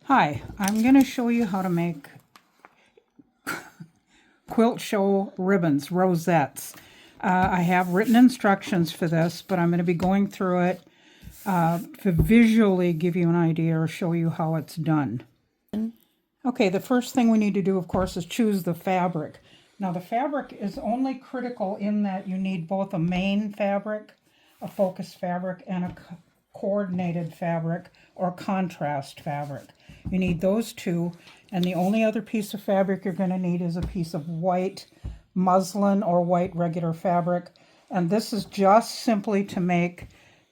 Hi, I'm going to show you how to make quilt show ribbons, rosettes. I have written instructions for this, but I'm going to be going through it to visually give you an idea or show you how it's done. Okay, the first thing we need to do, of course, is choose the fabric. Now, the fabric is only critical in that you need both a main fabric, a focus fabric, and a coordinated fabric or contrast fabric. You need those two, and the only other piece of fabric you're going to need is a piece of white muslin or white regular fabric. And this is just simply to make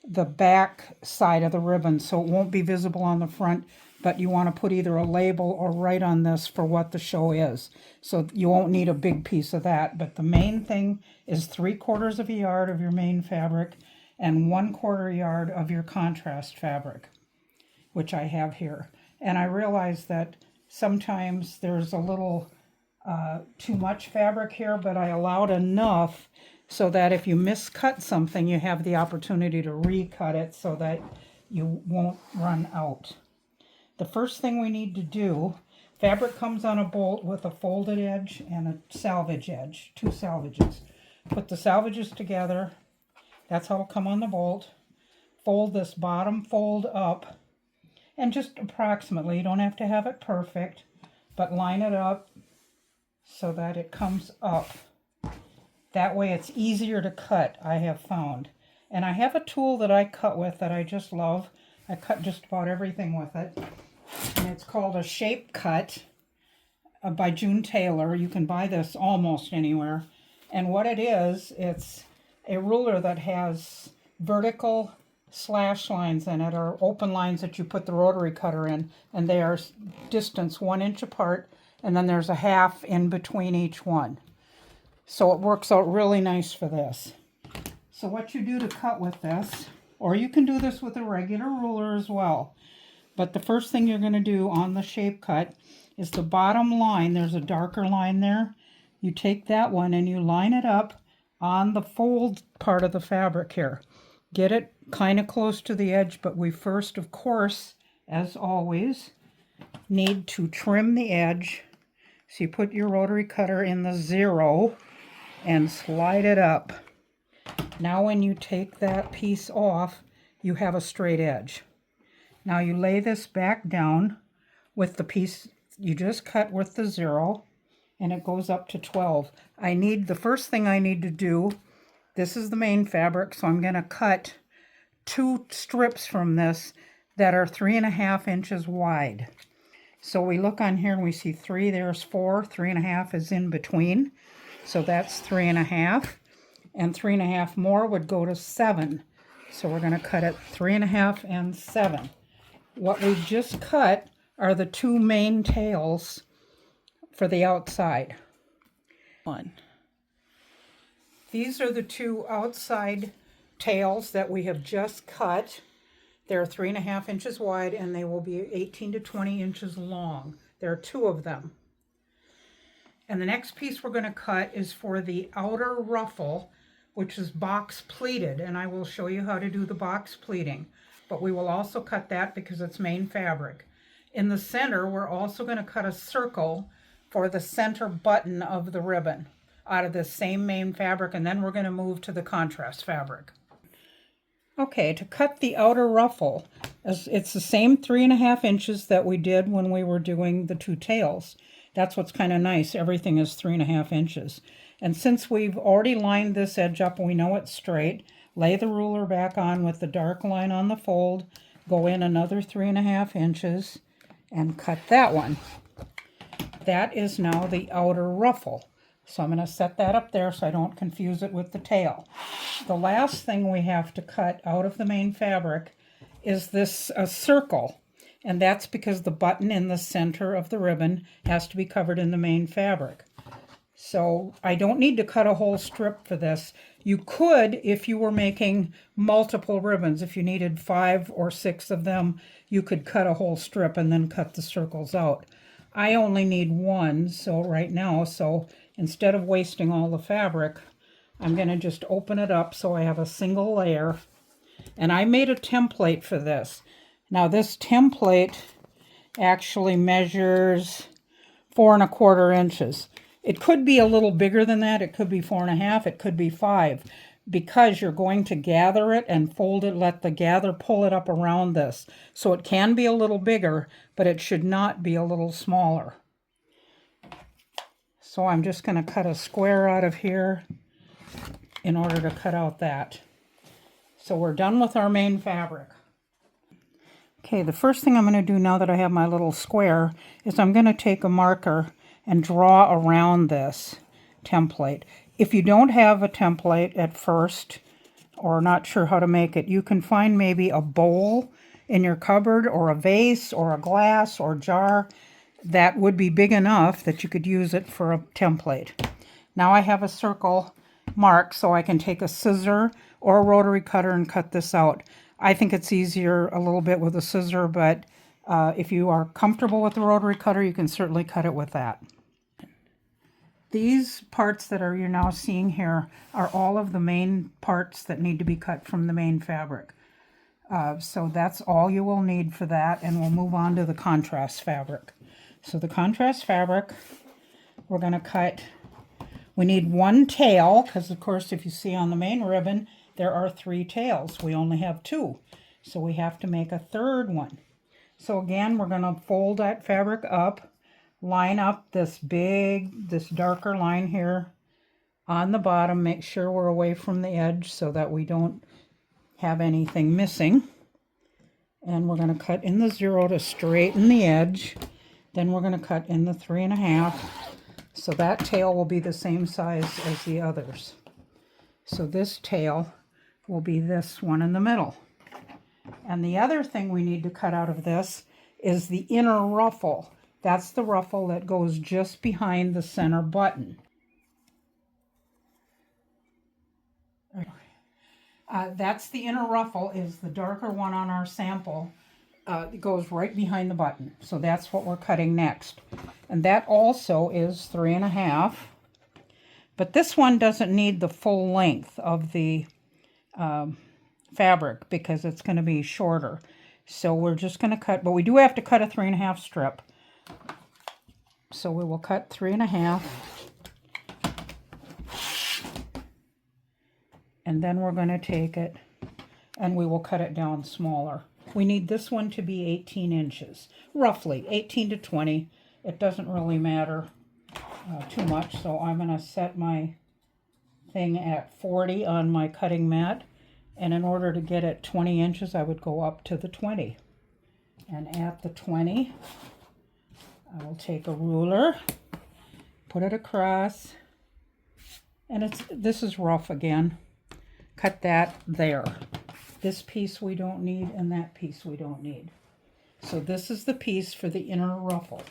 the back side of the ribbon so it won't be visible on the front, but you want to put either a label or write on this for what the show is. So you won't need a big piece of that, but the main thing is 3/4 of a yard of your main fabric and 1/4 yard of your contrast fabric, which I have here. And I realize that sometimes there's a little too much fabric here, but I allowed enough so that if you miscut something, you have the opportunity to recut it so that you won't run out. The first thing we need to do, fabric comes on a bolt with a folded edge and a salvage edge, 2 salvages. Put the salvages together. That's how it'll come on the bolt. Fold this bottom fold up, and just approximately, you don't have to have it perfect, but line it up so that it comes up. That way it's easier to cut, I have found. And I have a tool that I cut with that I just love. I cut just about everything with it. And it's called a shape cut by June Taylor. You can buy this almost anywhere. And what it is, it's a ruler that has vertical slash lines in it, or open lines that you put the rotary cutter in, and they are distance 1 inch apart, and then there's a half in between each one. So it works out really nice for this. So what you do to cut with this, or you can do this with a regular ruler as well, but the first thing you're going to do on the shape cut is the bottom line. There's a darker line there. You take that one and you line it up on the fold part of the fabric here. Get it kind of close to the edge, but we first, of course, as always, need to trim the edge. So you put your rotary cutter in the 0 and slide it up. Now when you take that piece off, you have a straight edge. Now you lay this back down with the piece you just cut with the 0, and it goes up to 12. The first thing I need to do, this is the main fabric, so I'm going to cut 2 strips from this that are 3.5 inches wide. So we look on here and we see 3, there's 4, 3.5 is in between. So that's 3.5, and 3.5 more would go to 7. So we're going to cut it 3.5 and 7. What we just cut are the 2 main tails for the outside. These are the 2 outside tails that we have just cut. They're 3.5 inches wide, and they will be 18 to 20 inches long. There are 2 of them. And the next piece we're going to cut is for the outer ruffle, which is box pleated, and I will show you how to do the box pleating. But we will also cut that because it's main fabric. In the center, we're also going to cut a circle for the center button of the ribbon out of this same main fabric, and then we're going to move to the contrast fabric. Okay, to cut the outer ruffle, it's the same 3.5 inches that we did when we were doing the 2 tails. That's what's kind of nice. Everything is 3.5 inches. And since we've already lined this edge up and we know it's straight, lay the ruler back on with the dark line on the fold, go in another 3.5 inches, and cut that one. That is now the outer ruffle. So I'm going to set that up there so I don't confuse it with the tail. The last thing we have to cut out of the main fabric is this circle. And that's because the button in the center of the ribbon has to be covered in the main fabric. So I don't need to cut a whole strip for this. You could, if you were making multiple ribbons, if you needed 5 or 6 of them, you could cut a whole strip and then cut the circles out. I only need 1 right now, so instead of wasting all the fabric, I'm going to just open it up so I have a single layer. And I made a template for this. Now this template actually measures 4¼ inches. It could be a little bigger than that. It could be 4½. It could be 5. Because you're going to gather it and fold it, let the gather pull it up around this. So it can be a little bigger, but it should not be a little smaller. So I'm just going to cut a square out of here in order to cut out that. So we're done with our main fabric. Okay, the first thing I'm going to do now that I have my little square is I'm going to take a marker and draw around this template. If you don't have a template at first, or not sure how to make it, you can find maybe a bowl in your cupboard, or a vase, or a glass, or jar that would be big enough that you could use it for a template. Now I have a circle marked, so I can take a scissor or a rotary cutter and cut this out. I think it's easier a little bit with a scissor, but if you are comfortable with the rotary cutter, you can certainly cut it with that. These parts that you're now seeing here are all of the main parts that need to be cut from the main fabric. So that's all you will need for that, and we'll move on to the contrast fabric. So the contrast fabric, we're going to cut, we need 1 tail, because of course if you see on the main ribbon, there are 3 tails. We only have 2, so we have to make a 3rd one. So again, we're going to fold that fabric up, line up this darker line here on the bottom. Make sure we're away from the edge so that we don't have anything missing. And we're going to cut in the 0 to straighten the edge. Then we're going to cut in the 3½. So that tail will be the same size as the others. So this tail will be this one in the middle. And the other thing we need to cut out of this is the inner ruffle. That's the ruffle that goes just behind the center button. That's the inner ruffle, is the darker one on our sample. It goes right behind the button. So that's what we're cutting next. And that also is 3½. But this one doesn't need the full length of the fabric because it's going to be shorter. So we're just going to cut, but we do have to cut a 3½ strip. So we will cut 3½. And then we're going to take it and we will cut it down smaller. We need this one to be 18 inches, roughly 18 to 20. It doesn't really matter too much. So I'm going to set my thing at 40 on my cutting mat. And in order to get it 20 inches, I would go up to the 20. And at the 20, I will take a ruler, put it across, and this is rough again. Cut that there. This piece we don't need, and that piece we don't need. So this is the piece for the inner ruffle.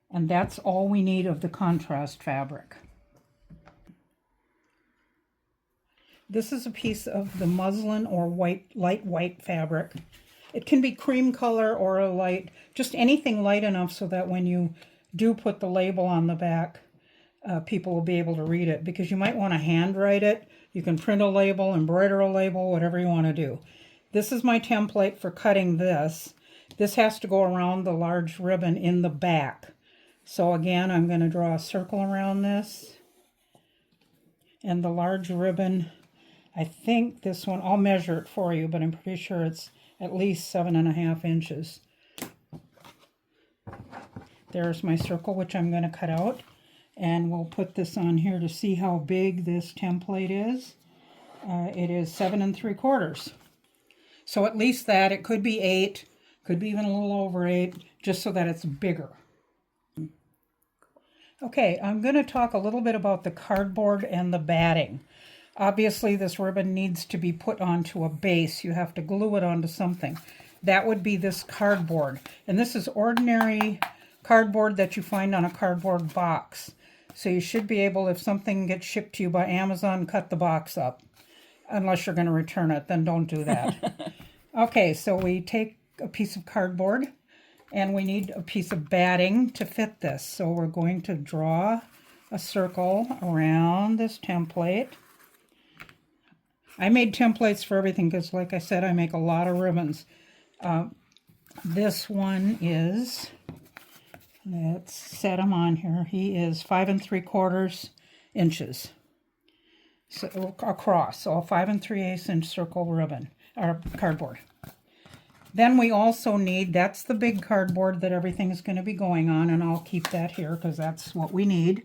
And that's all we need of the contrast fabric. This is a piece of the muslin or light white fabric. It can be cream color or a light, just anything light enough so that when you do put the label on the back, people will be able to read it, because you might want to handwrite it. You can print a label, embroider a label, whatever you want to do. This is my template for cutting this. This has to go around the large ribbon in the back. So again, I'm going to draw a circle around this. And the large ribbon, I think this one, I'll measure it for you, but I'm pretty sure it's at least 7½ inches. There's my circle, which I'm going to cut out. And we'll put this on here to see how big this template is. It is 7¾ So at least that. It could be 8, could be even a little over 8, just so that it's bigger. Okay, I'm going to talk a little bit about the cardboard and the batting. Obviously, this ribbon needs to be put onto a base. You have to glue it onto something. That would be this cardboard. And this is ordinary cardboard that you find on a cardboard box. So you should be able, if something gets shipped to you by Amazon, cut the box up. Unless you're going to return it, then don't do that. Okay, so we take a piece of cardboard and we need a piece of batting to fit this. So we're going to draw a circle around this template. I made templates for everything because, like I said, I make a lot of ribbons. This one is, let's set him on here. He is 5 3/4 inches. So across, so a 5 3/8 inch circle ribbon, or cardboard. Then we also need, that's the big cardboard that everything is going to be going on, and I'll keep that here because that's what we need.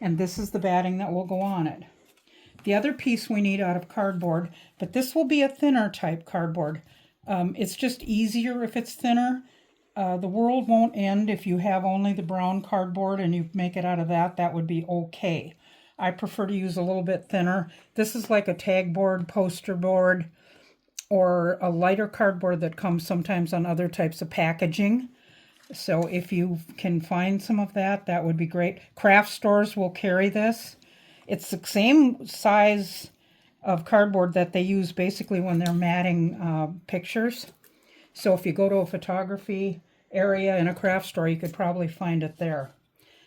And this is the batting that will go on it. The other piece we need out of cardboard, but this will be a thinner type cardboard. It's just easier if it's thinner. The world won't end if you have only the brown cardboard and you make it out of that. That would be okay. I prefer to use a little bit thinner. This is like a tag board, poster board, or a lighter cardboard that comes sometimes on other types of packaging. So if you can find some of that, that would be great. Craft stores will carry this. It's the same size of cardboard that they use basically when they're matting pictures. So if you go to a photography area in a craft store, you could probably find it there.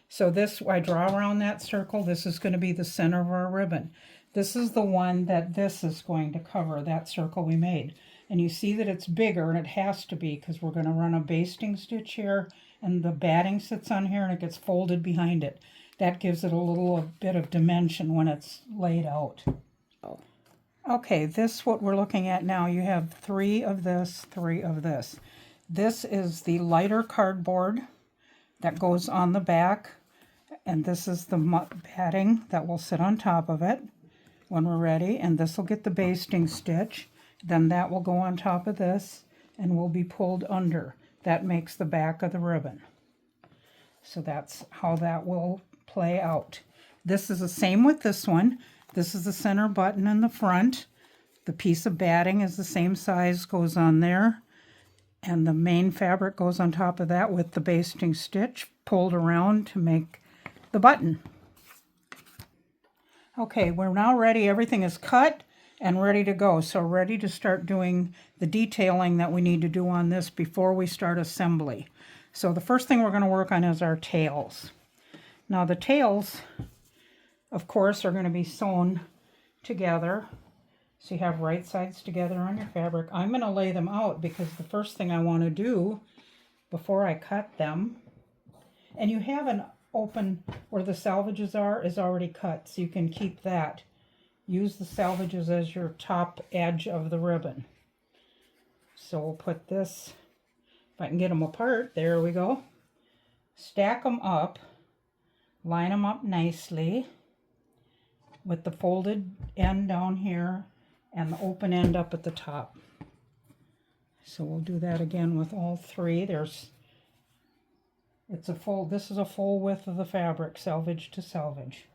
So this, I draw around that circle. This is going to be the center of our ribbon. This is the one that this is going to cover, that circle we made. And you see that it's bigger, and it has to be because we're going to run a basting stitch here, and the batting sits on here and it gets folded behind it. That gives it a little bit of dimension when it's laid out. Okay, this what we're looking at now. You have 3 of this, 3 of this. This is the lighter cardboard that goes on the back, and this is the batting that will sit on top of it when we're ready, and this will get the basting stitch. Then that will go on top of this and will be pulled under. That makes the back of the ribbon. So that's how that will play out. This is the same with this one. This is the center button in the front. The piece of batting is the same size, goes on there. And the main fabric goes on top of that with the basting stitch pulled around to make the button. Okay, we're now ready. Everything is cut and ready to go. So ready to start doing the detailing that we need to do on this before we start assembly. So the first thing we're going to work on is our tails. Now the tails, of course, are going to be sewn together. So you have right sides together on your fabric. I'm going to lay them out because the first thing I want to do before I cut them, and you have an open where the salvages are is already cut, so you can keep that. Use the salvages as your top edge of the ribbon. So we'll put this, if I can get them apart, there we go. Stack them up, line them up nicely with the folded end down here and the open end up at the top. So we'll do that again with all 3. This is a full width of the fabric, selvage to selvage.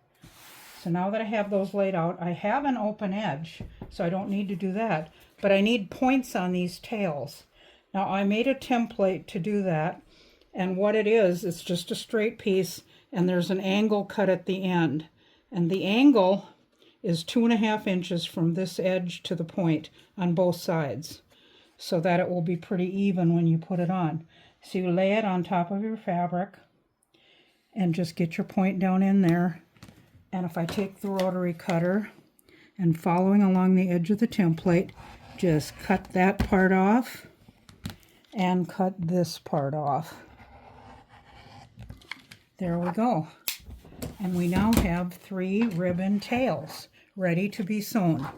So now that I have those laid out, I have an open edge, so I don't need to do that, but I need points on these tails. Now I made a template to do that, and what it is, it's just a straight piece, and there's an angle cut at the end. And the angle is 2.5 inches from this edge to the point on both sides, so that it will be pretty even when you put it on. So you lay it on top of your fabric and just get your point down in there. And if I take the rotary cutter and following along the edge of the template, just cut that part off and cut this part off. There we go. And we now have 3 ribbon tails ready to be sewn.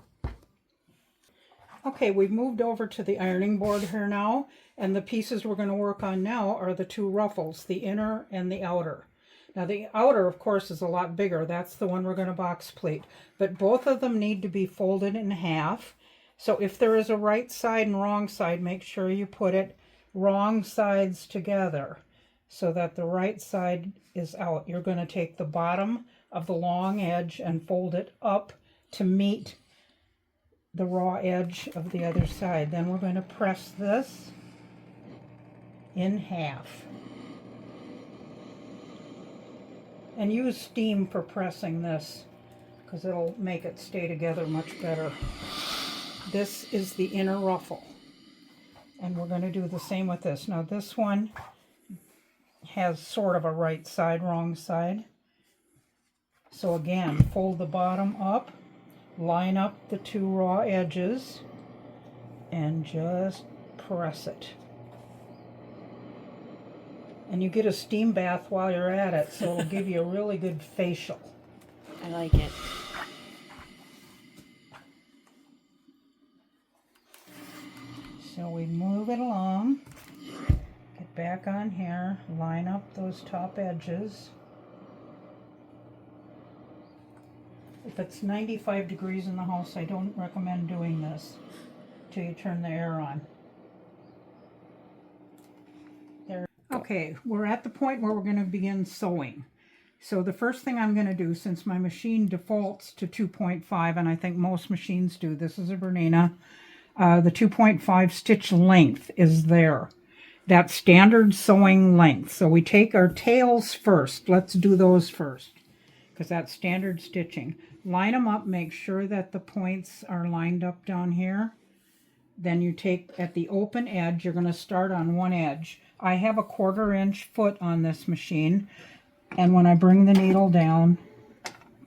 Okay, we've moved over to the ironing board here now, and the pieces we're going to work on now are the 2 ruffles, the inner and the outer. Now the outer, of course, is a lot bigger. That's the one we're going to box pleat. But both of them need to be folded in half. So if there is a right side and wrong side, make sure you put it wrong sides together so that the right side is out. You're going to take the bottom of the long edge and fold it up to meet the raw edge of the other side. Then we're going to press this in half. And use steam for pressing this because it'll make it stay together much better. This is the inner ruffle. And we're going to do the same with this. Now this one has sort of a right side, wrong side. So again, fold the bottom up, line up the 2 raw edges, and just press it. And you get a steam bath while you're at it, so it'll give you a really good facial. I like it. So we move it along, get back on here, line up those top edges. If it's 95 degrees in the house, I don't recommend doing this till you turn the air on. There. Okay, we're at the point where we're going to begin sewing. So the first thing I'm going to do, since my machine defaults to 2.5, and I think most machines do, this is a Bernina, the 2.5 stitch length is there. That's standard sewing length. So we take our tails first. Let's do those first, because that's standard stitching. Line them up, make sure that the points are lined up down here. Then you take at the open edge, you're going to start on one edge. I have a 1/4 inch foot on this machine, and when I bring the needle down,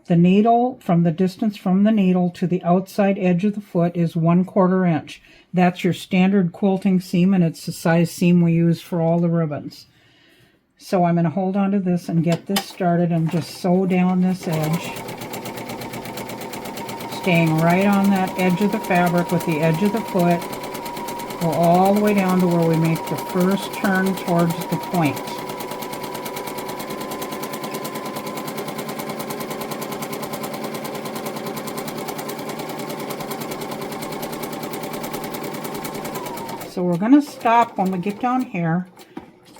the needle, from the distance from the needle to the outside edge of the foot is 1/4 inch. That's your standard quilting seam, and it's the size seam we use for all the ribbons. So I'm going to hold on to this and get this started and just sew down this edge, staying right on that edge of the fabric with the edge of the foot. Go all the way down to where we make the first turn towards the point. So we're going to stop when we get down here,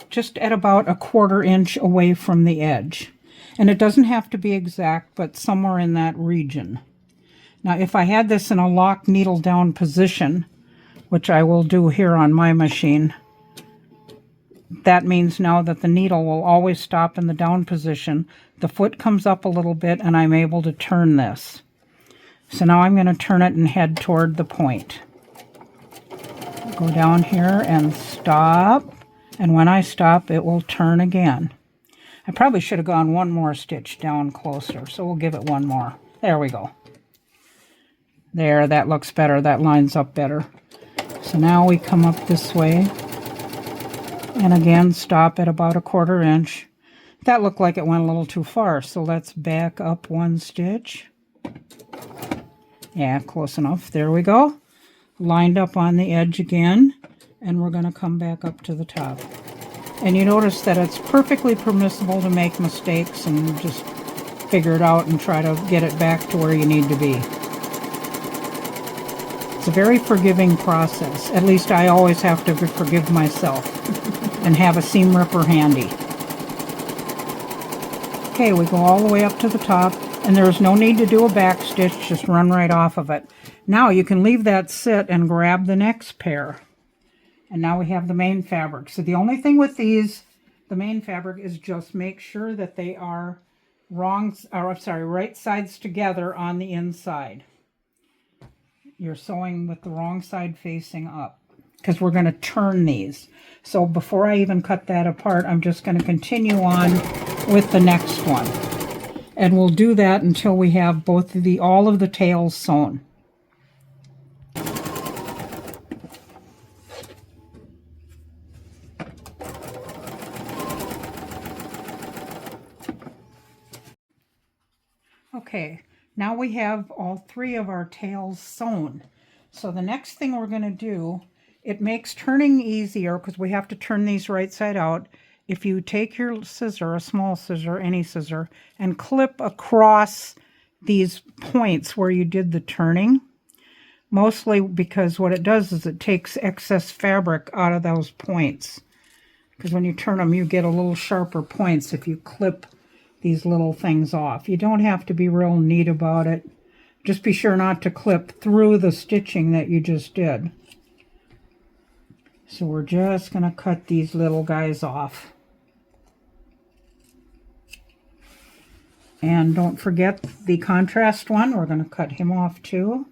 just at about a 1/4 inch away from the edge. And it doesn't have to be exact, but somewhere in that region. Now, if I had this in a lock needle down position, which I will do here on my machine, that means now that the needle will always stop in the down position. The foot comes up a little bit, and I'm able to turn this. So now I'm going to turn it and head toward the point. Go down here and stop, and when I stop, it will turn again. I probably should have gone one more stitch down closer, so we'll give it one more. There we go. There, that looks better. That lines up better. So now we come up this way, and again stop at about a 1/4 inch. That looked like it went a little too far, so let's back up one stitch. Yeah, close enough. There we go. Lined up on the edge again, and we're going to come back up to the top. And you notice that it's perfectly permissible to make mistakes and just figure it out and try to get it back to where you need to be. It's a very forgiving process. At least I always have to forgive myself and have a seam ripper handy. Okay, we go all the way up to the top, and there's no need to do a back stitch, just run right off of it. Now you can leave that sit and grab the next pair. And now we have the main fabric. So the only thing with these, the main fabric, is just make sure that they are right sides together on the inside. You're sewing with the wrong side facing up, because we're going to turn these. So before I even cut that apart, I'm just going to continue on with the next one. And we'll do that until we have all of the tails sewn. Okay, now we have all 3 of our tails sewn. So the next thing we're going to do, it makes turning easier because we have to turn these right side out. If you take your scissor, a small scissor, any scissor, and clip across these points where you did the turning, mostly because what it does is it takes excess fabric out of those points. Because when you turn them, you get a little sharper points if you clip these little things off. You don't have to be real neat about it. Just be sure not to clip through the stitching that you just did. So we're just going to cut these little guys off. And don't forget the contrast one. We're going to cut him off too.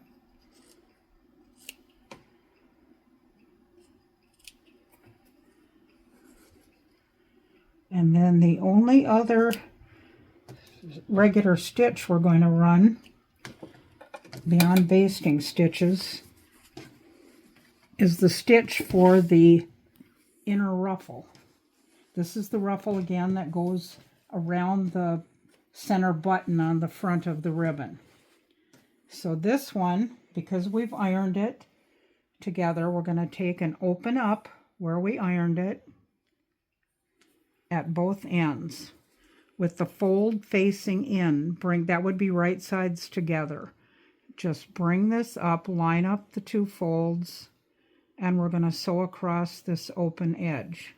And then the only other regular stitch we're going to run beyond basting stitches is the stitch for the inner ruffle. This is the ruffle again that goes around the center button on the front of the ribbon. So this one, because we've ironed it together, we're going to take and open up where we ironed it at both ends with the fold facing in. Bring, that would be right sides together. Just bring this up, line up the two folds, and we're going to sew across this open edge.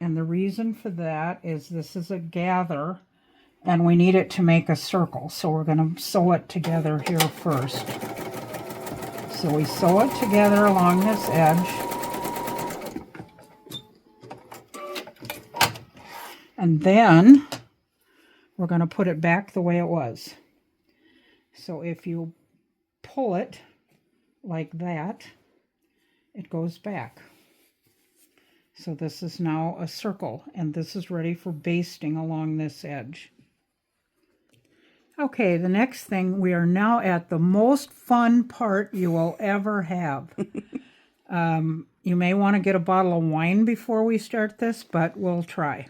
And the reason for that is this is a gather, and we need it to make a circle. So we're going to sew it together here first. So we sew it together along this edge. And then we're going to put it back the way it was. So if you pull it like that, it goes back. So this is now a circle, and this is ready for basting along this edge. Okay, the next thing, we are now at the most fun part you will ever have. You may want to get a bottle of wine before we start this, but we'll try.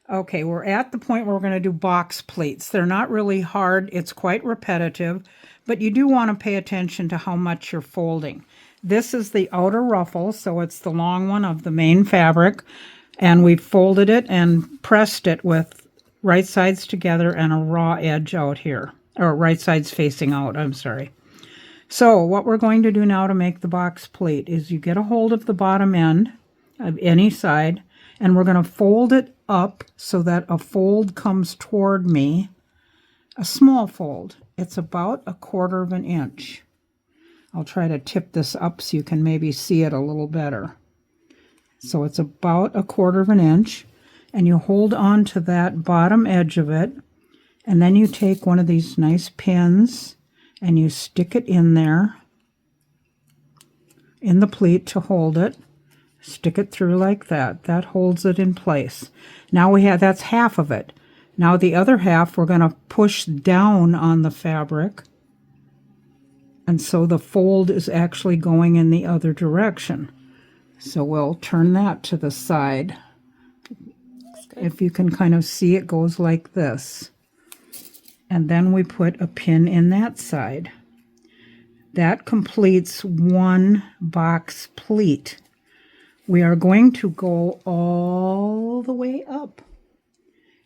Okay, we're at the point where we're going to do box pleats. They're not really hard. It's quite repetitive, but you do want to pay attention to how much you're folding. This is the outer ruffle, so it's the long one of the main fabric, and we've folded it and pressed it with right sides together and a raw edge out here, or right sides facing out, I'm sorry. So what we're going to do now to make the box pleat is you get a hold of the bottom end of any side, and we're going to fold it up so that a fold comes toward me, a small fold. It's about 1/4 of an inch. I'll try to tip this up so you can maybe see it a little better. So it's about 1/4 of an inch, and you hold on to that bottom edge of it, and then you take one of these nice pins and you stick it in there in the pleat to hold it. Stick it through like that. That holds it in place. Now we have, that's half of it. Now the other half we're going to push down on the fabric, and so the fold is actually going in the other direction. So we'll turn that to the side. If you can kind of see, it goes like this. And then we put a pin in that side. That completes one box pleat. We are going to go all the way up.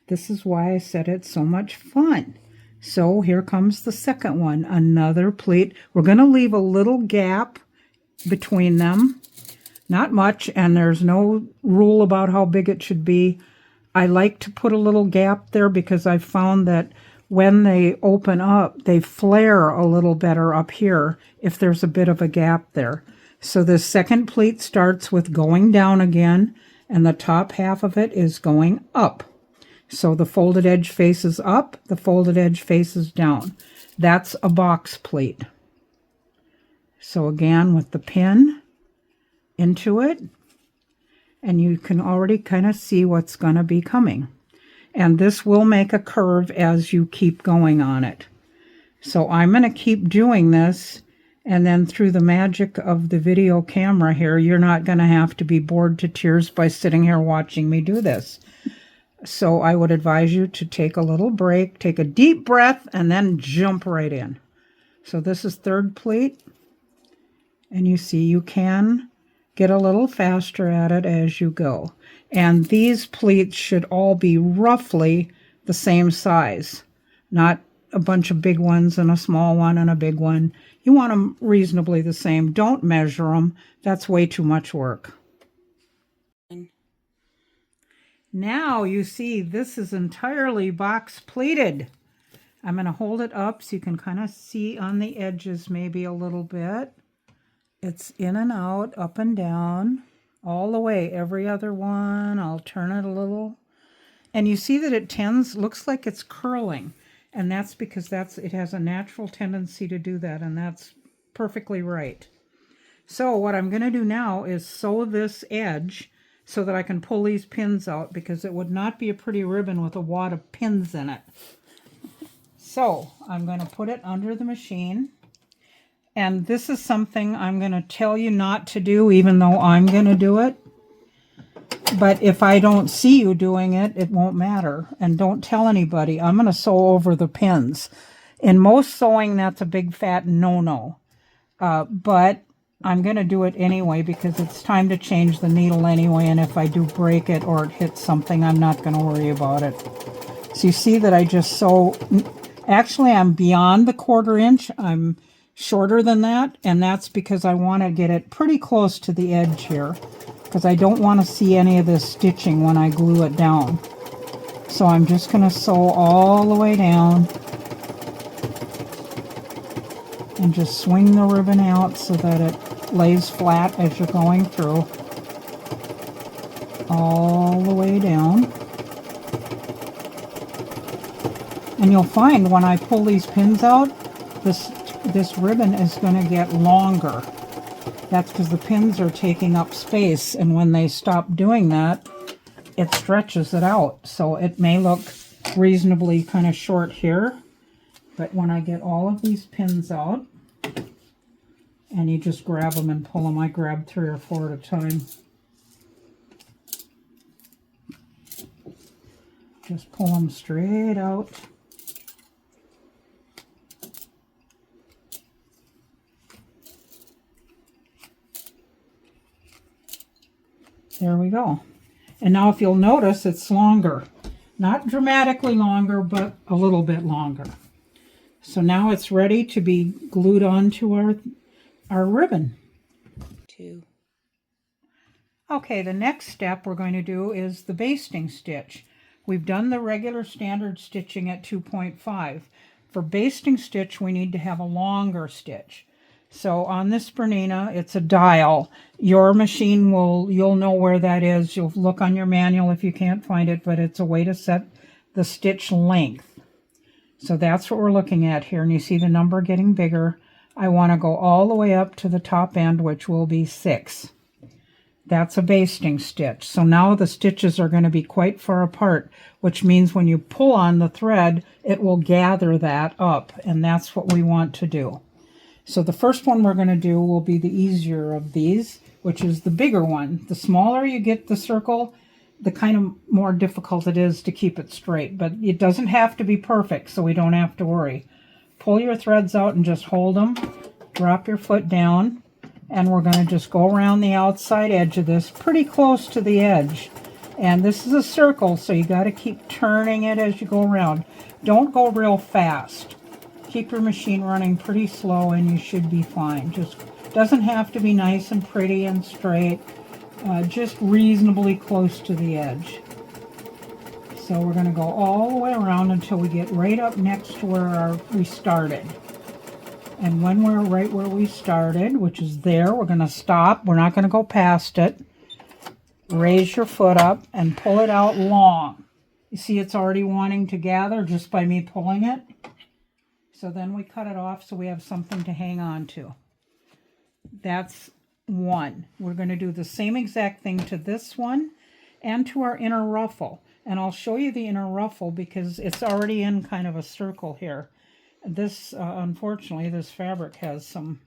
This is why I said it's so much fun. So here comes the second one, another pleat. We're going to leave a little gap between them. Not much, and there's no rule about how big it should be. I like to put a little gap there because I found that when they open up, they flare a little better up here if there's a bit of a gap there. So the second pleat starts with going down again, and the top half of it is going up. So the folded edge faces up, the folded edge faces down. That's a box pleat. So again, with the pin into it, and you can already kind of see what's going to be coming. And this will make a curve as you keep going on it. So I'm going to keep doing this, and then through the magic of the video camera here, you're not going to have to be bored to tears by sitting here watching me do this. So I would advise you to take a little break, take a deep breath, and then jump right in. So this is third pleat, and you see you can get a little faster at it as you go. And these pleats should all be roughly the same size, not a bunch of big ones and a small one and a big one. You want them reasonably the same. Don't measure them. That's way too much work. Now you see this is entirely box pleated. I'm going to hold it up so you can kind of see on the edges maybe a little bit. It's in and out, up and down, all the way. Every other one, I'll turn it a little. And you see that it looks like it's curling. And that's because it has a natural tendency to do that, and that's perfectly right. So what I'm going to do now is sew this edge so that I can pull these pins out, because it would not be a pretty ribbon with a wad of pins in it. So I'm going to put it under the machine. And this is something I'm going to tell you not to do, even though I'm going to do it. But if I don't see you doing it, it won't matter. And don't tell anybody. I'm going to sew over the pins. In most sewing, that's a big fat no-no. But I'm going to do it anyway because it's time to change the needle anyway. And if I do break it or it hits something, I'm not going to worry about it. So you see that I just sew. Actually, I'm beyond the 1/4 inch. I'm shorter than that. And that's because I want to get it pretty close to the edge here, because I don't want to see any of this stitching when I glue it down. So I'm just going to sew all the way down and just swing the ribbon out so that it lays flat as you're going through, all the way down. And you'll find when I pull these pins out, this ribbon is going to get longer. That's because the pins are taking up space, and when they stop doing that, it stretches it out. So it may look reasonably kind of short here, but when I get all of these pins out, and you just grab them and pull them, I grab 3 or 4 at a time. Just pull them straight out. There we go. And now if you'll notice, it's longer. Not dramatically longer, but a little bit longer. So now it's ready to be glued onto our ribbon. Okay, the next step we're going to do is the basting stitch. We've done the regular standard stitching at 2.5. For basting stitch, we need to have a longer stitch. So on this Bernina, it's a dial. Your machine you'll know where that is. You'll look on your manual if you can't find it, but it's a way to set the stitch length. So that's what we're looking at here. And you see the number getting bigger. I want to go all the way up to the top end, which will be 6. That's a basting stitch. So now the stitches are going to be quite far apart, which means when you pull on the thread, it will gather that up. And that's what we want to do. So the first one we're going to do will be the easier of these, which is the bigger one. The smaller you get the circle, the kind of more difficult it is to keep it straight. But it doesn't have to be perfect, so we don't have to worry. Pull your threads out and just hold them. Drop your foot down. And we're going to just go around the outside edge of this, pretty close to the edge. And this is a circle, so you got to keep turning it as you go around. Don't go real fast. Keep your machine running pretty slow and you should be fine. Just doesn't have to be nice and pretty and straight, just reasonably close to the edge. So we're going to go all the way around until we get right up next to where we started. And when we're right where we started, which is there, we're going to stop. We're not going to go past it. Raise your foot up and pull it out long. You see it's already wanting to gather just by me pulling it. So then we cut it off so we have something to hang on to. That's one. We're going to do the same exact thing to this one and to our inner ruffle. And I'll show you the inner ruffle because it's already in kind of a circle here. This, unfortunately, this fabric has some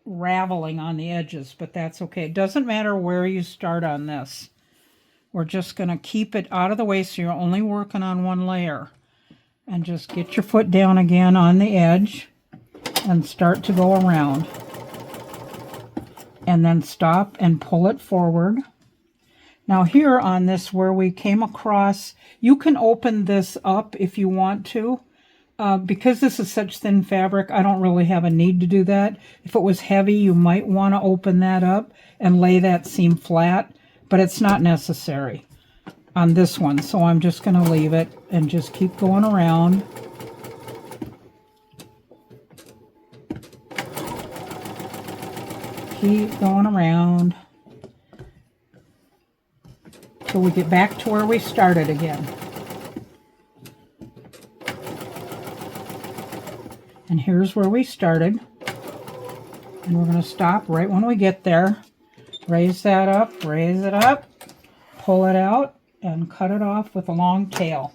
raveling on the edges, but that's okay. It doesn't matter where you start on this. We're just going to keep it out of the way so you're only working on one layer. And just get your foot down again on the edge and start to go around. And then stop and pull it forward. Now here on this where we came across, you can open this up if you want to. Because this is such thin fabric, I don't really have a need to do that. If it was heavy, you might want to open that up and lay that seam flat, but it's not necessary on this one, so I'm just going to leave it and just keep going around. Keep going around till we get back to where we started again. And here's where we started. And we're going to stop right when we get there. Raise that up, raise it up, pull it out, and cut it off with a long tail.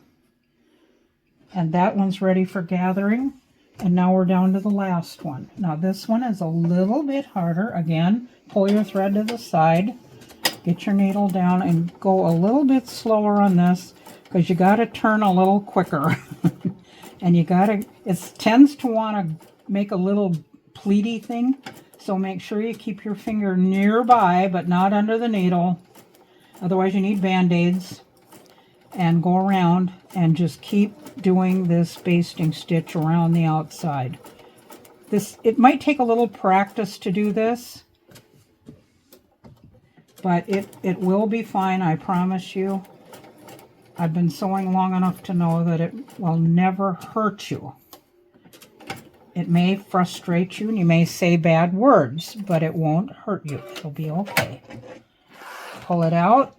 And that one's ready for gathering. And now we're down to the last one. Now this one is a little bit harder. Again, pull your thread to the side Get your needle down and go a little bit slower on this because you got to turn a little quicker. And you got to, it tends to want to make a little pleaty thing. So make sure you keep your finger nearby, but not under the needle. Otherwise you need Band-Aids. And go around and just keep doing this basting stitch around the outside. It might take a little practice to do this, but it will be fine, I promise you. I've been sewing long enough to know that it will never hurt you. It may frustrate you and you may say bad words, but it won't hurt you. It'll be okay. Pull it out.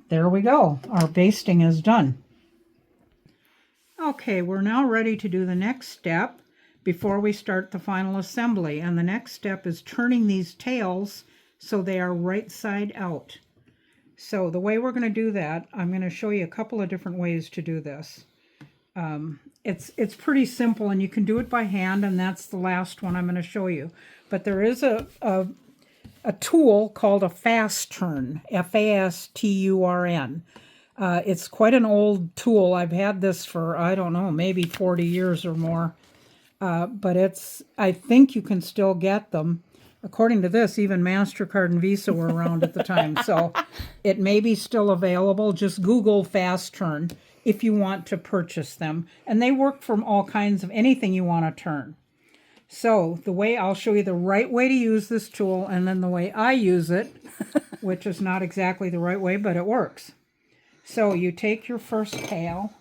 There we go. Our basting is done. Okay, we're now ready to do the next step before we start the final assembly. And the next step is turning these tails so they are right side out. So the way we're going to do that, I'm going to show you a couple of different ways to do this. It's pretty simple, and you can do it by hand, and that's the last one I'm going to show you. But there is a tool called a fast turn, F-A-S-T-U-R-N. It's quite an old tool. I've had this for, I don't know, maybe 40 years or more. But I think you can still get them. According to this, even MasterCard and Visa were around at the time. So it may be still available. Just Google fast turn if you want to purchase them. And they work from all kinds of anything you want to turn. So I'll show you the right way to use this tool, and then the way I use it, which is not exactly the right way, but it works. So you take your first tail,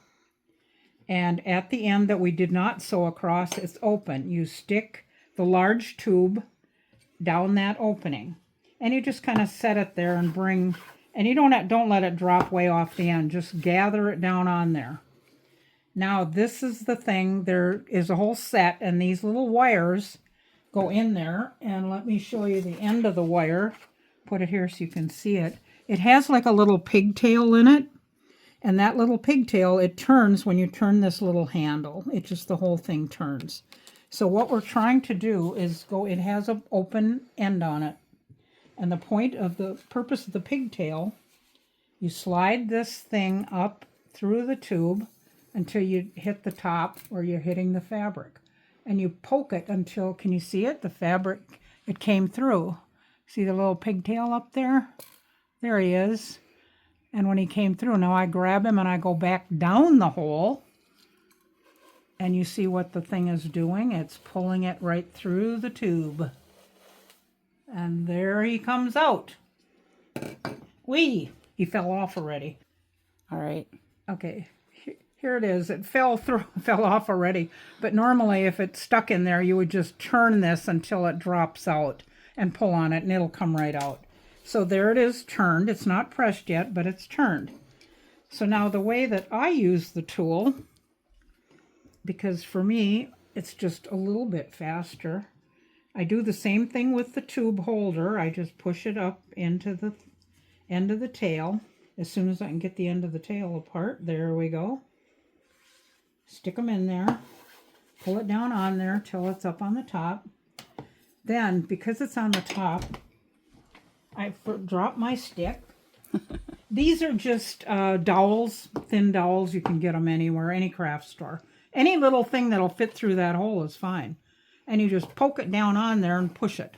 and at the end that we did not sew across, it's open. You stick the large tube down that opening, and you just kind of set it there and and you don't let it drop way off the end. Just gather it down on there. Now this is the thing. There is a whole set, and these little wires go in there, and let me show you the end of the wire. Put it here so you can see it. It has like a little pigtail in it, and that little pigtail, it turns when you turn this little handle. The whole thing turns. So what we're trying to do is it has an open end on it. And the purpose of the pigtail, you slide this thing up through the tube until you hit the top where you're hitting the fabric. And you poke it until, can you see it? The fabric, it came through. See the little pigtail up there? There he is. And when he came through, now I grab him and I go back down the hole. And you see what the thing is doing? It's pulling it right through the tube. And there he comes out. Whee! He fell off already. All right. Okay. Here it is. It fell off already. But normally if it's stuck in there, you would just turn this until it drops out and pull on it, and it'll come right out. So there it is, turned. It's not pressed yet, but it's turned. So now the way that I use the tool, because for me, it's just a little bit faster. I do the same thing with the tube holder. I just push it up into the end of the tail. As soon as I can get the end of the tail apart, there we go. Stick them in there. Pull it down on there till it's up on the top. Then, because it's on the top, I drop my stick. These are just dowels, thin dowels. You can get them anywhere, any craft store. Any little thing that'll fit through that hole is fine. And you just poke it down on there and push it.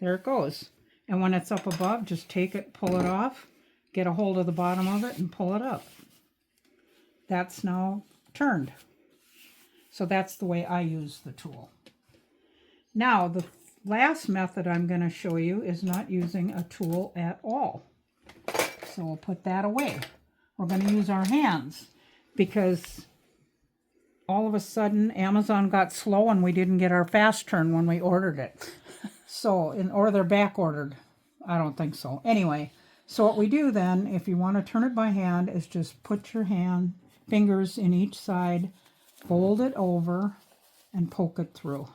There it goes. And when it's up above, just take it, pull it off, get a hold of the bottom of it, and pull it up. That's now turned. So that's the way I use the tool. Now, the last method I'm going to show you is not using a tool at all. So we'll put that away. We're going to use our hands because all of a sudden Amazon got slow and we didn't get our fast turn when we ordered it. Or they're back ordered. I don't think so. Anyway, so what we do then, if you want to turn it by hand, is just put your fingers in each side, fold it over, and poke it through.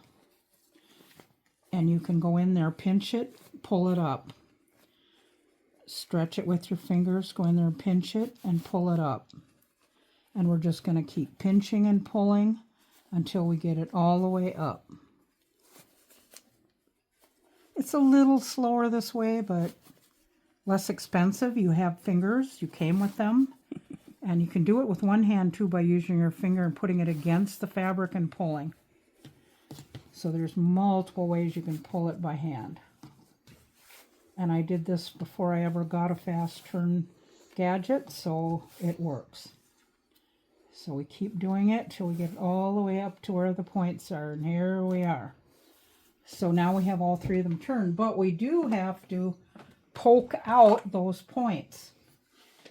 And you can go in there, pinch it, pull it up. Stretch it with your fingers, go in there and pinch it and pull it up. And we're just going to keep pinching and pulling until we get it all the way up. It's a little slower this way, but less expensive. You have fingers, you came with them, and you can do it with one hand too by using your finger and putting it against the fabric and pulling. So there's multiple ways you can pull it by hand. And I did this before I ever got a fast turn gadget, so it works. So we keep doing it till we get all the way up to where the points are, and here we are. So now we have all three of them turned, but we do have to poke out those points.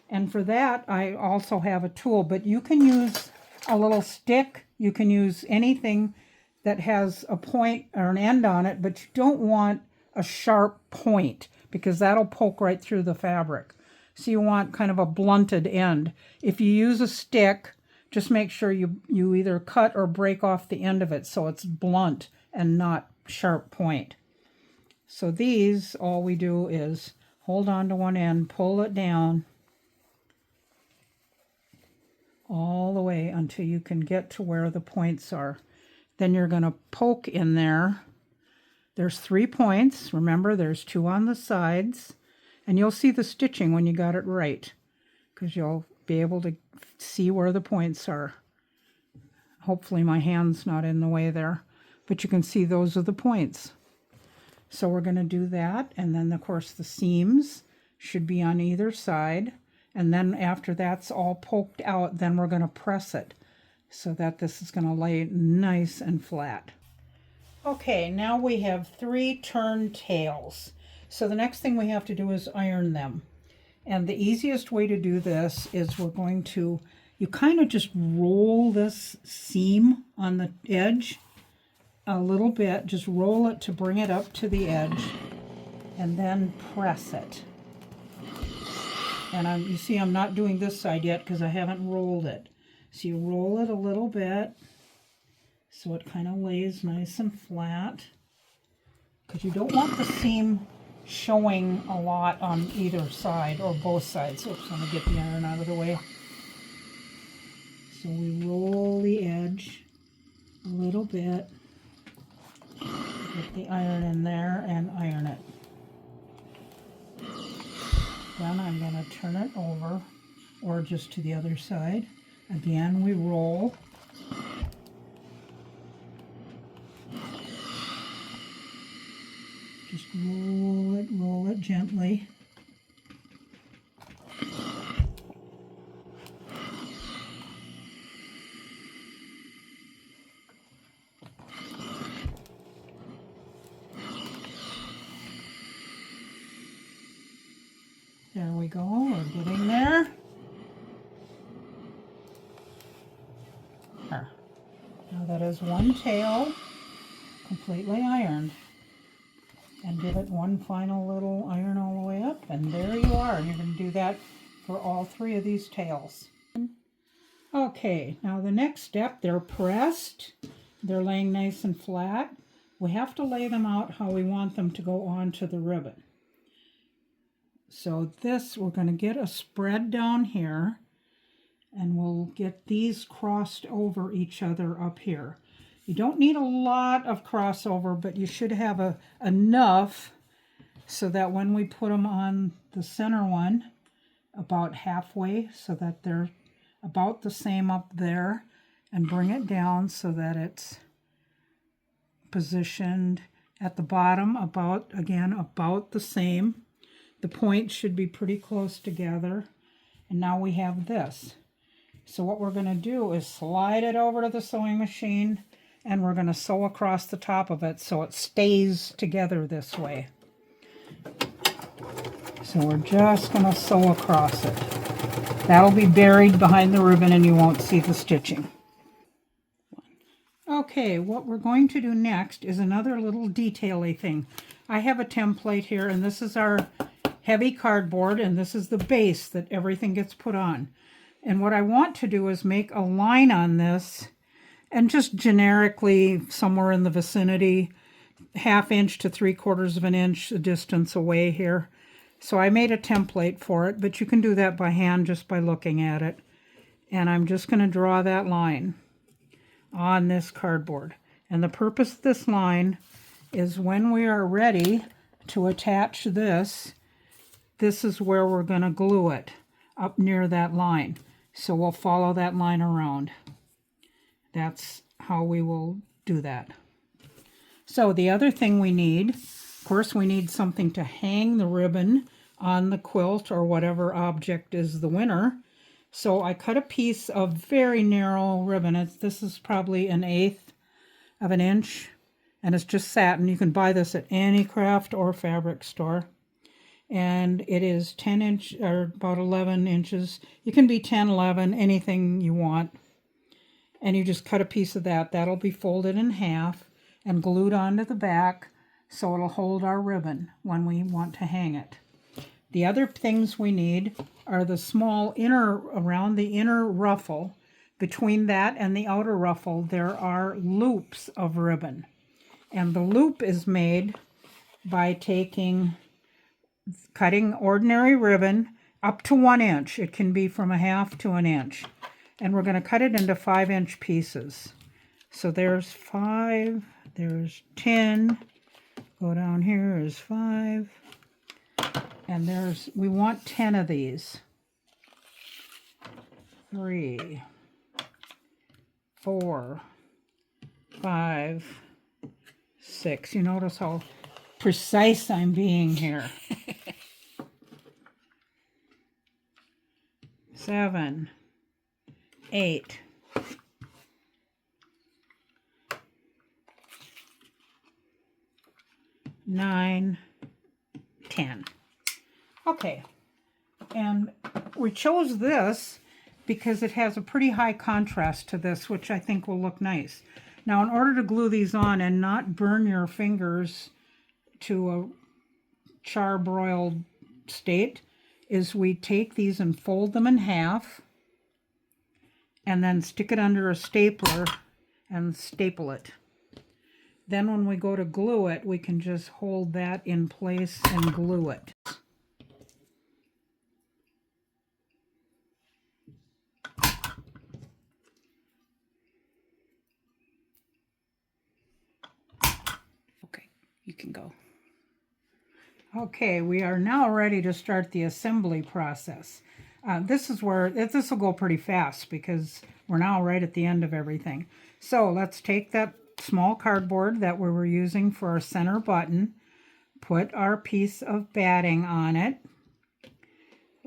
And for that, I also have a tool, but you can use a little stick. You can use anything that has a point or an end on it, but you don't want a sharp point because that'll poke right through the fabric. So you want kind of a blunted end. If you use a stick, just make sure you either cut or break off the end of it so it's blunt and not sharp point. So these, all we do is hold on to one end, pull it down all the way until you can get to where the points are. Then you're going to poke in there. There's 3 points. Remember, there's 2 on the sides. And you'll see the stitching when you got it right, because you'll be able to see where the points are. Hopefully my hand's not in the way there, but you can see those are the points. So we're going to do that, and then of course the seams should be on either side, and then after that's all poked out, then we're going to press it so that this is going to lay nice and flat. Okay, now we have 3 turned tails. So the next thing we have to do is iron them. And the easiest way to do this is we're going to, you kind of just roll this seam on the edge a little bit, just roll it to bring it up to the edge, and then press it. And you see I'm not doing this side yet because I haven't rolled it. So you roll it a little bit so it kind of lays nice and flat, because you don't want the seam showing a lot on either side or both sides. Oops, I'm going to get the iron out of the way. So we roll the edge a little bit, get the iron in there and iron it. Then I'm going to turn it over, or just to the other side. Again, we roll. Just roll it gently. There we go, we're getting there. There. Now that is one tail completely ironed. And give it one final little iron all the way up, and there you are. You're going to do that for all 3 of these tails. Okay, now the next step, they're pressed. They're laying nice and flat. We have to lay them out how we want them to go onto the ribbon. So this, we're going to get a spread down here, and we'll get these crossed over each other up here. You don't need a lot of crossover, but you should have enough so that when we put them on the center one, about halfway, so that they're about the same up there, and bring it down so that it's positioned at the bottom about the same. The points should be pretty close together. And now we have this. So what we're going to do is slide it over to the sewing machine, and we're going to sew across the top of it so it stays together this way. So we're just going to sew across it. That'll be buried behind the ribbon and you won't see the stitching. Okay, what we're going to do next is another little detail-y thing. I have a template here, and this is our heavy cardboard, and this is the base that everything gets put on. And what I want to do is make a line on this, and just generically somewhere in the vicinity, 1/2 inch to 3/4 of an inch distance away here. So I made a template for it, but you can do that by hand just by looking at it. And I'm just going to draw that line on this cardboard. And the purpose of this line is when we are ready to attach this, this is where we're going to glue it, up near that line. So we'll follow that line around. That's how we will do that. So the other thing we need, of course, we need something to hang the ribbon on the quilt or whatever object is the winner. So I cut a piece of very narrow ribbon. This is probably 1/8 of an inch, and it's just satin. You can buy this at any craft or fabric store. And it is 10 inch or about 11 inches. You can be 10, 11, anything you want. And you just cut a piece of that. That'll be folded in half and glued onto the back so it'll hold our ribbon when we want to hang it. The other things we need are the small around the inner ruffle. Between that and the outer ruffle, there are loops of ribbon. And the loop is made by cutting ordinary ribbon up to 1 inch. It can be from 1/2 to 1 inch. And we're going to cut it into 5-inch pieces. So there's 5, there's 10, go down here is 5, and we want 10 of these. 3, 4, 5, 6. You notice how precise I'm being here. 7, 8, 9, 10. Okay, and we chose this because it has a pretty high contrast to this, which I think will look nice. Now, in order to glue these on and not burn your fingers to a charbroiled state, is we take these and fold them in half and then stick it under a stapler and staple it. Then when we go to glue it, we can just hold that in place and glue it. Okay, you can go. Okay, we are now ready to start the assembly process. This will go pretty fast because we're now right at the end of everything. So let's take that small cardboard that we were using for our center button, put our piece of batting on it,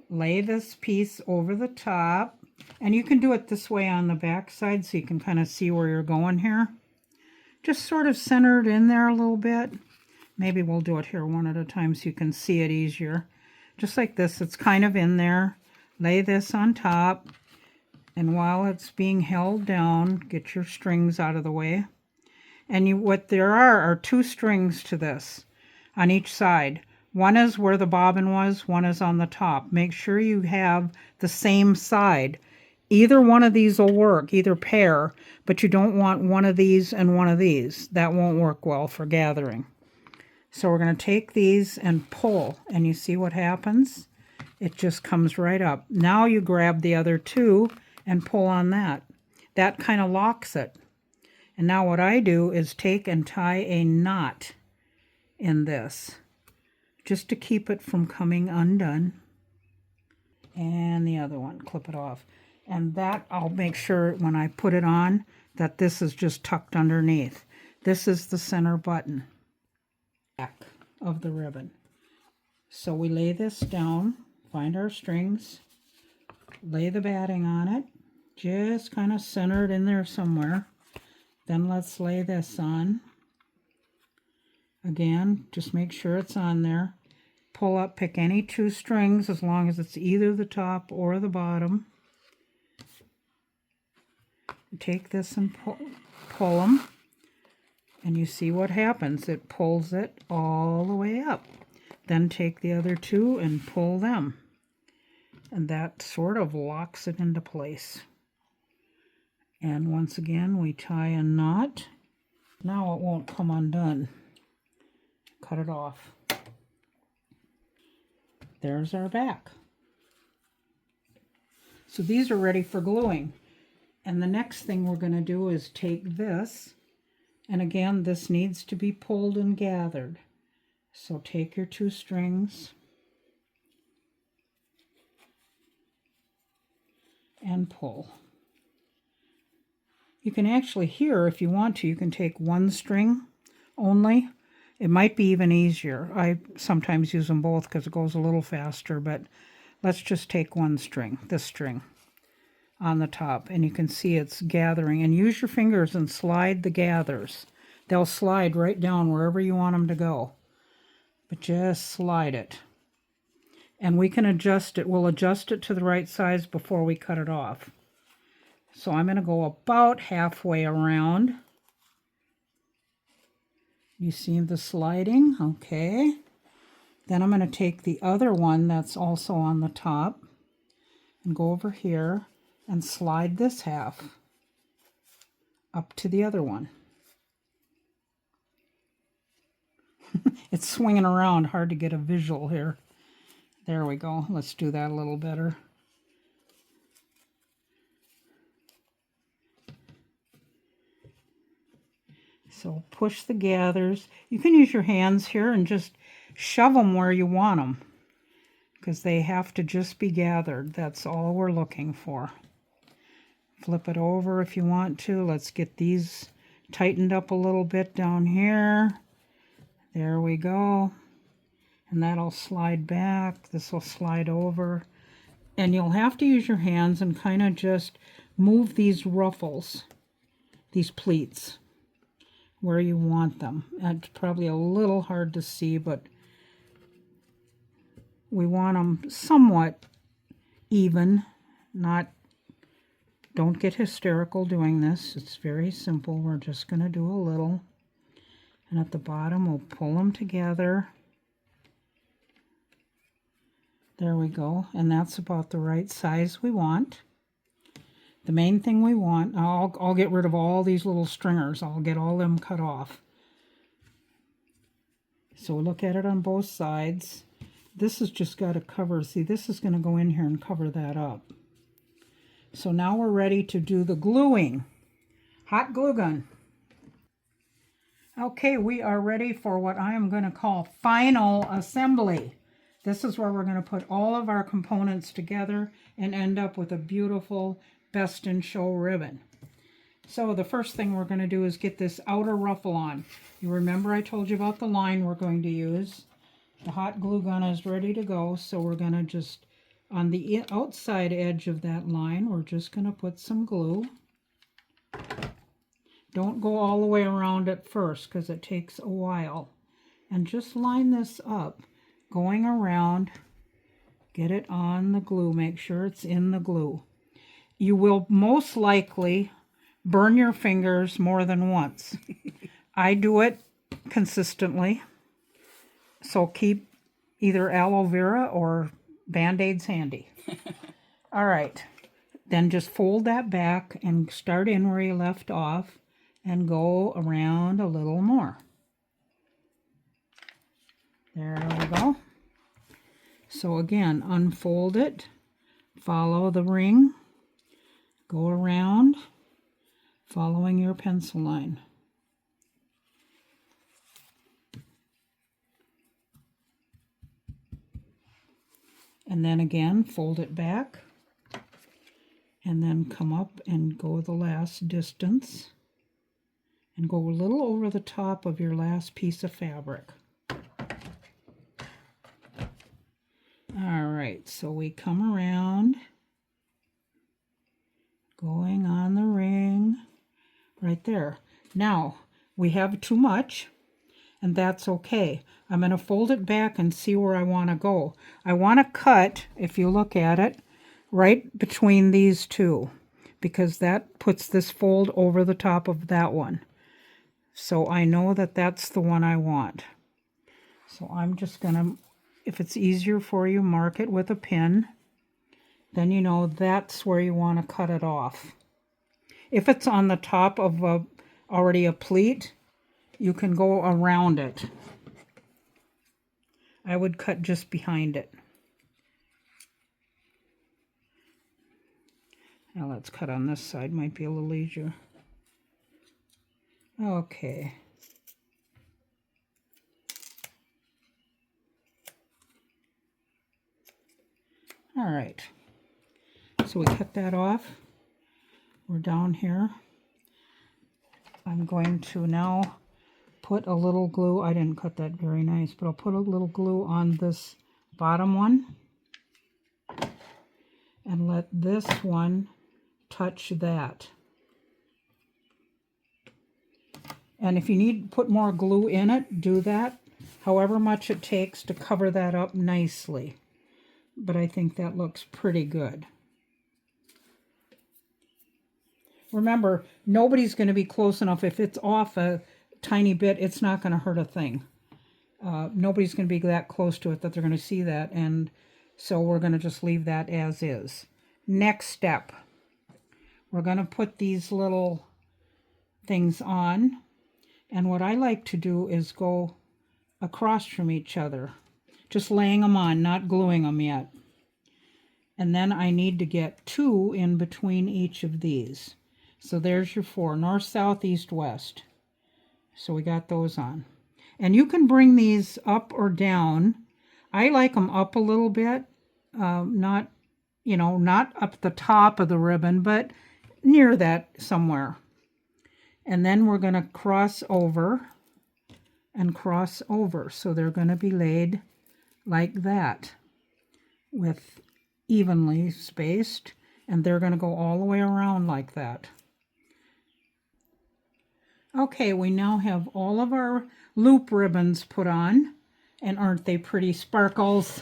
lay this piece over the top, and you can do it this way on the back side so you can kind of see where you're going here. Just sort of centered in there a little bit. Maybe we'll do it here one at a time so you can see it easier. Just like this, it's kind of in there. Lay this on top, and while it's being held down, get your strings out of the way. And what there are 2 strings to this on each side. One is where the bobbin was, one is on the top. Make sure you have the same side. Either one of these will work, either pair, but you don't want one of these and one of these. That won't work well for gathering. So we're going to take these and pull, and you see what happens? It just comes right up. Now you grab the other 2 and pull on that. That kind of locks it. And now what I do is take and tie a knot in this, just to keep it from coming undone. And the other one, clip it off. And that, I'll make sure when I put it on that this is just tucked underneath. This is the center button, back of the ribbon. So we lay this down, find our strings, lay the batting on it, just kind of centered in there somewhere. Then let's lay this on. Again, just make sure it's on there. Pull up, pick any 2 strings as long as it's either the top or the bottom. Take this and pull them. And you see what happens. It pulls it all the way up. Then take the other 2 and pull them. And that sort of locks it into place. And once again, we tie a knot. Now it won't come undone. Cut it off. There's our back. So these are ready for gluing. And the next thing we're going to do is take this, and again, this needs to be pulled and gathered. So take your 2 strings and pull. You can actually here, if you want to, you can take 1 string only. It might be even easier. I sometimes use them both because it goes a little faster, but let's just take 1 string, this string, on the top, and you can see it's gathering. And use your fingers and slide the gathers. They'll slide right down wherever you want them to go, but just slide it. And we can adjust it. We'll adjust it to the right size before we cut it off. So I'm going to go about halfway around. You see the sliding? Okay. Then I'm going to take the other one that's also on the top and go over here and slide this half up to the other one. It's swinging around, hard to get a visual here. There we go. Let's do that a little better. So push the gathers. You can use your hands here and just shove them where you want them, because they have to just be gathered. That's all we're looking for. Flip it over if you want to. Let's get these tightened up a little bit down here. There we go. And that'll slide back. This will slide over. And you'll have to use your hands and kind of just move these ruffles, these pleats, where you want them. It's probably a little hard to see, but we want them somewhat even. Don't get hysterical doing this. It's very simple. We're just going to do a little. And at the bottom, we'll pull them together. There we go. And that's about the right size we want. The main thing we want, I'll get rid of all these little stringers. I'll get all them cut off. So look at it on both sides. This has just got to cover. See, this is going to go in here and cover that up. So now we're ready to do the gluing. Hot glue gun. Okay, we are ready for what I am going to call final assembly. This is where we're going to put all of our components together and end up with a beautiful Best in Show ribbon. So the first thing we're going to do is get this outer ruffle on. You remember I told you about the line we're going to use. The hot glue gun is ready to go, so we're going to just, on the outside edge of that line, we're just going to put some glue. Don't go all the way around at first because it takes a while. And just line this up, going around, get it on the glue, make sure it's in the glue. You will most likely burn your fingers more than once. I do it consistently, so keep either aloe vera or Band-Aids handy. All right, then just fold that back and start in where you left off and go around a little more. There we go. So again, unfold it, follow the ring, go around, following your pencil line. And then again, fold it back, and then come up and go the last distance, and go a little over the top of your last piece of fabric. All right, so we come around, going on the ring right there. Now, we have too much, and that's okay. I'm going to fold it back and see where I want to go. I want to cut, if you look at it, right between these two, because that puts this fold over the top of that one. So I know that that's the one I want. So I'm just going to, if it's easier for you, mark it with a pin. Then you know that's where you want to cut it off. If it's on the top of already a pleat, you can go around it. I would cut just behind it. Now let's cut on this side, might be a little easier. Okay. right. So we cut that off. We're down here. I'm going to now put a little glue. I didn't cut that very nice, but I'll put a little glue on this bottom one and let this one touch that. And if you need to put more glue in it, do that. However much it takes to cover that up nicely. But I think that looks pretty good. Remember, nobody's going to be close enough. If it's off a tiny bit, it's not going to hurt a thing. Nobody's going to be that close to it that they're going to see that. And so we're going to just leave that as is. Next step, we're going to put these little things on. And what I like to do is go across from each other, just laying them on, not gluing them yet. And then I need to get 2 in between each of these. So there's your 4, north, south, east, west. So we got those on. And you can bring these up or down. I like them up a little bit, not up the top of the ribbon, but near that somewhere. And then we're going to cross over and cross over. So they're going to be laid like that with evenly spaced, and they're going to go all the way around like that. Okay, we now have all of our loop ribbons put on, and aren't they pretty sparkles?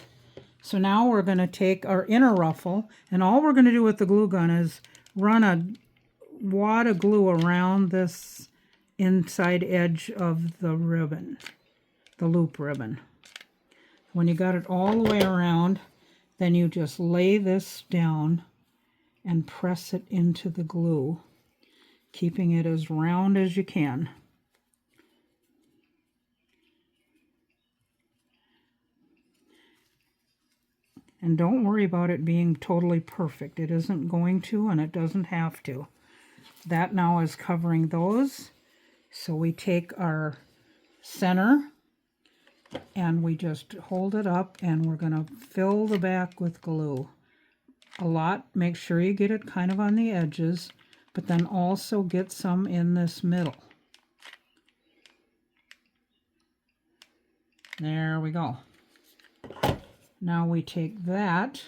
So now we're going to take our inner ruffle, and all we're going to do with the glue gun is run a wad of glue around this inside edge of the ribbon, the loop ribbon. When you got it all the way around, then you just lay this down and press it into the glue, keeping it as round as you can. And don't worry about it being totally perfect. It isn't going to, and it doesn't have to. That now is covering those. So we take our center and we just hold it up, and we're going to fill the back with glue. A lot. Make sure you get it kind of on the edges, but then also get some in this middle. There we go. Now we take that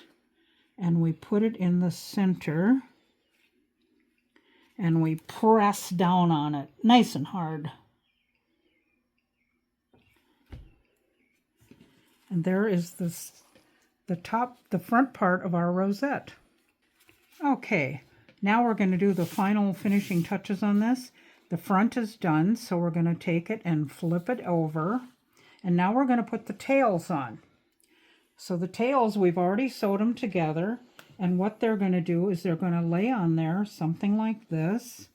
and we put it in the center and we press down on it nice and hard. And there is the front part of our rosette. Okay, now we're going to do the final finishing touches on this. The front is done, so we're going to take it and flip it over. And now we're going to put the tails on. So the tails, we've already sewed them together. And what they're going to do is they're going to lay on there something like this,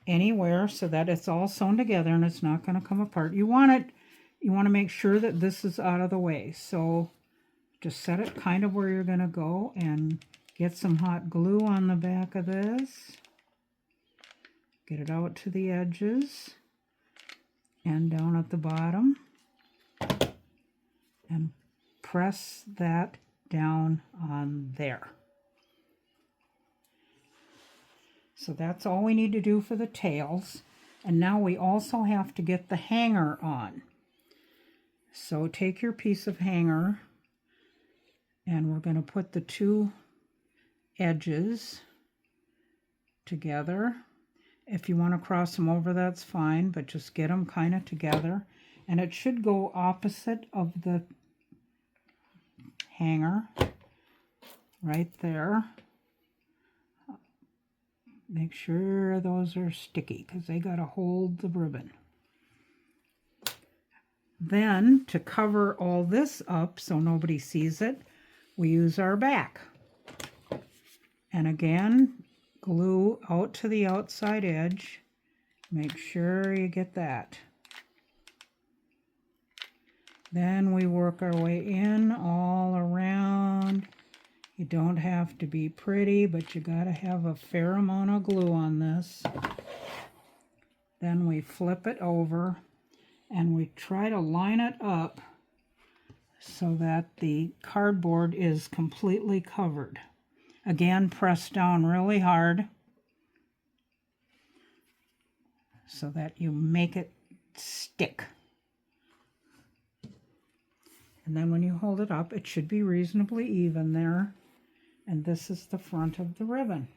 anywhere, so that it's all sewn together and it's not going to come apart. You want to make sure that this is out of the way. So just set it kind of where you're going to go and get some hot glue on the back of this. Get it out to the edges and down at the bottom. And press that down on there. So that's all we need to do for the tails. And now we also have to get the hanger on. So take your piece of hanger and we're going to put the 2 edges together. If you want to cross them over, that's fine, but just get them kind of together. And it should go opposite of the hanger right there. Make sure those are sticky because they got to hold the ribbon. Then to cover all this up so nobody sees it, we use our back. And again, glue out to the outside edge. Make sure you get that. Then we work our way in all around. You don't have to be pretty, but you got to have a fair amount of glue on this. Then we flip it over and we try to line it up so that the cardboard is completely covered. Again, press down really hard so that you make it stick. And then when you hold it up, it should be reasonably even there. And this is the front of the ribbon.